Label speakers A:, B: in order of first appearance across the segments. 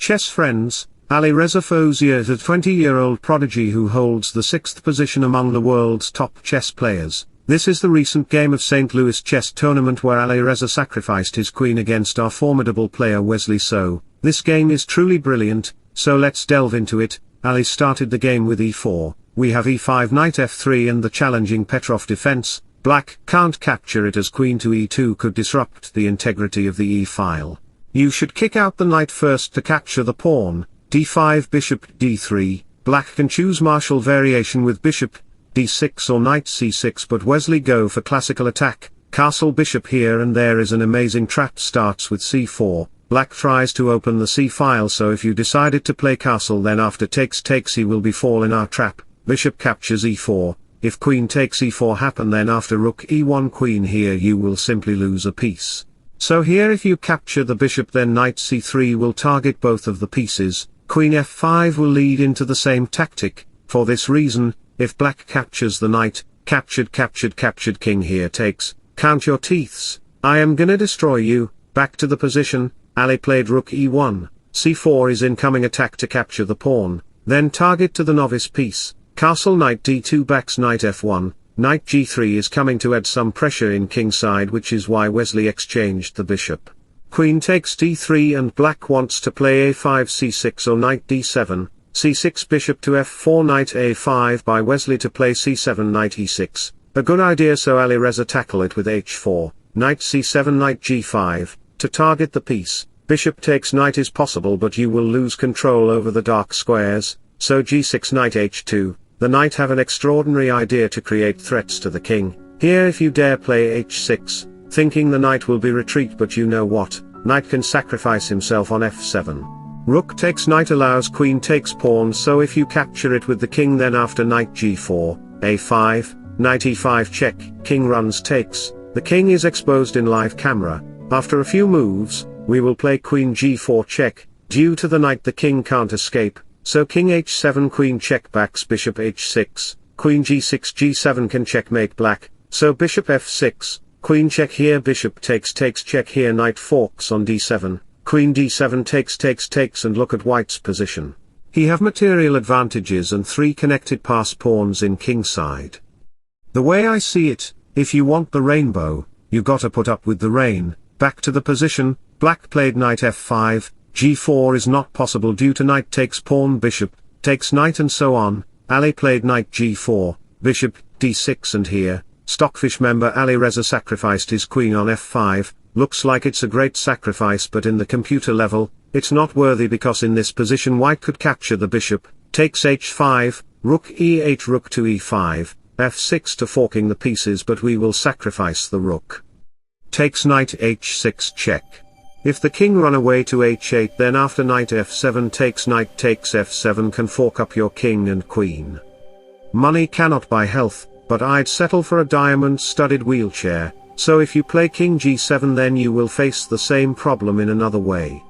A: Chess friends, Alireza Firouzja is a 20-year-old prodigy who holds the 6th position among the world's top chess players. This is the recent game of St. Louis chess tournament where Alireza sacrificed his queen against our formidable player Wesley. So, this game is truly brilliant, so let's delve into it. Ali started the game with e4, we have e5 knight f3 and the challenging Petrov defense. Black can't capture it as queen to e2 could disrupt the integrity of the e-file. You should kick out the knight first to capture the pawn. d5 bishop d3, black can choose martial variation with bishop d6 or knight c6, but Wesley go for classical attack, castle bishop here, and there is an amazing trap starts with c4. Black tries to open the c-file, so if you decided to play castle then after takes he will be fall in our trap. Bishop captures e4, if queen takes e4 happen then after rook e1 queen here you will simply lose a piece. So here if you capture the bishop then knight c3 will target both of the pieces, queen f5 will lead into the same tactic. For this reason, if black captures the knight, captured king here takes, count your teeths, I am gonna destroy you. Back to the position, Ali played rook e1, c4 is incoming attack to capture the pawn, then target to the novice piece, castle knight d2 backs knight f1, knight g3 is coming to add some pressure in Kingside, which is why Wesley exchanged the bishop. Queen takes d3 and black wants to play a5 c6 or knight d7, c6 bishop to f4 knight a5 by Wesley to play c7 knight e6, a good idea, so Alireza tackle it with h4, knight c7 knight g5, to target the piece. Bishop takes knight is possible but you will lose control over the dark squares, so g6 knight h2. The knight have an extraordinary idea to create threats to the king. Here if you dare play h6, thinking the knight will be retreat, but you know what, knight can sacrifice himself on f7. Rook takes knight allows queen takes pawn, so if you capture it with the king then after knight g4, a5, knight e5 check, king runs takes, the king is exposed in live camera. After a few moves, we will play queen g4 check, due to the knight the king can't escape. So king h7 queen check backs bishop h6, queen g6 g7 can checkmate black, so bishop f6, queen check here, bishop takes check here, knight forks on d7, queen d7 takes and look at white's position. He have material advantages and 3 connected pass pawns in Kingside. The way I see it, if you want the rainbow, you gotta put up with the rain. Back to the position, black played knight f5, g4 is not possible due to knight takes pawn, bishop takes knight and so on. Ali played knight g4, bishop d6, and here, Stockfish member Alireza sacrificed his queen on f5, looks like it's a great sacrifice, but in the computer level, it's not worthy because in this position white could capture the bishop, takes h5, rook e8 rook to e5, f6 to forking the pieces, but we will sacrifice the rook. Takes knight h6 check. If the king run away to h8 then after knight f7 takes f7 can fork up your king and queen. Money cannot buy health, but I'd settle for a diamond-studded wheelchair, so if you play king g7 then you will face the same problem in another way.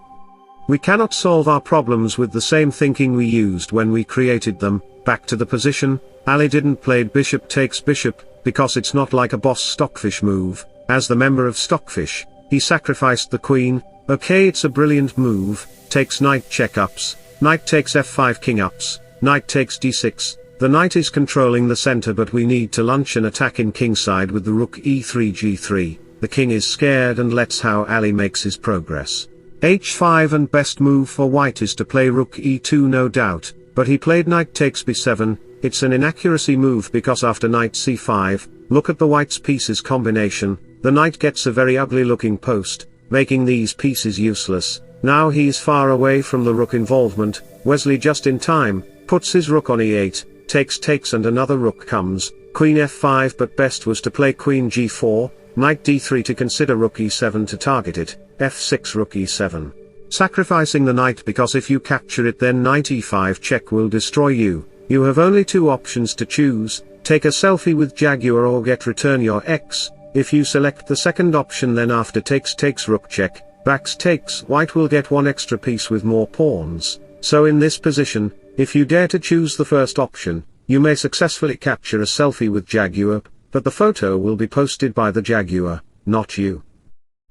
A: We cannot solve our problems with the same thinking we used when we created them. Back to the position, Ali didn't play bishop takes bishop, because it's not like a boss Stockfish move. As the member of Stockfish, he sacrificed the queen. Okay, it's a brilliant move, takes knight check ups, knight takes f5 king ups, knight takes d6, the knight is controlling the center, but we need to launch an attack in Kingside with the rook e3 g3, the king is scared, and let's how Ali makes his progress. h5 and best move for white is to play rook e2 no doubt, but he played knight takes b7, it's an inaccuracy move because after knight c5, look at the white's pieces combination, the knight gets a very ugly looking post, making these pieces useless. Now he's far away from the rook involvement. Wesley just in time, puts his rook on e8, takes and another rook comes, queen f5, but best was to play queen g4, knight d3 to consider rook e7 to target it, f6 rook e7. Sacrificing the knight because if you capture it then knight e5 check will destroy you. You have only 2 options to choose, take a selfie with Jaguar or get return your X. If you select the second option then after takes rook check, backs takes, white will get 1 extra piece with more pawns. So in this position, if you dare to choose the first option, you may successfully capture a selfie with Jaguar, but the photo will be posted by the Jaguar, not you.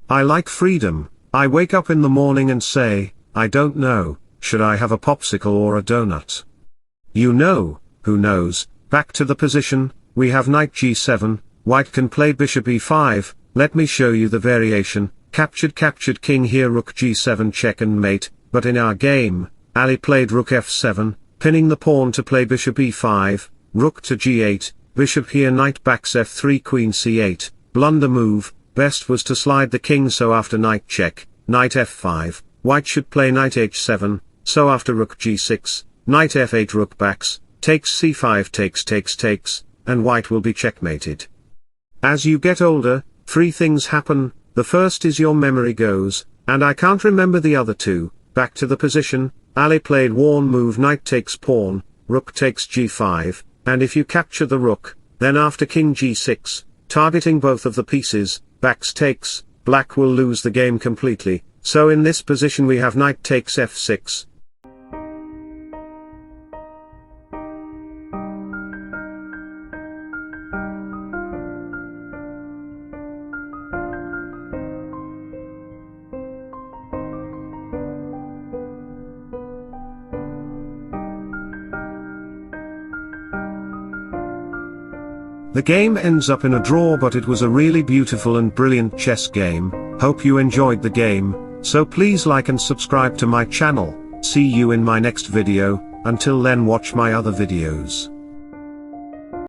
A: I like freedom. I wake up in the morning and say, I don't know, Should I have a popsicle or a donut? You know, who knows? Back to the position, we have knight g7, white can play bishop e5, let me show you the variation, captured king here, rook g7 check and mate, but in our game, Ali played rook f7, pinning the pawn to play bishop e5, rook to g8, bishop here, knight backs f3, queen c8, blunder move, best was to slide the king, so after knight check, knight f5, white should play knight h7, so after rook g6, knight f8, rook backs, takes c5, takes, and white will be checkmated. As you get older, 3 things happen. The first is your memory goes, and I can't remember the other 2. Back to the position, Ali played worn move, knight takes pawn, rook takes g5, and if you capture the rook, then after king g6, targeting both of the pieces, backs takes, black will lose the game completely, so in this position we have knight takes f6. The game ends up in a draw, but it was a really beautiful and brilliant chess game. Hope you enjoyed the game, so please like and subscribe to my channel. See you in my next video. Until then, watch my other videos.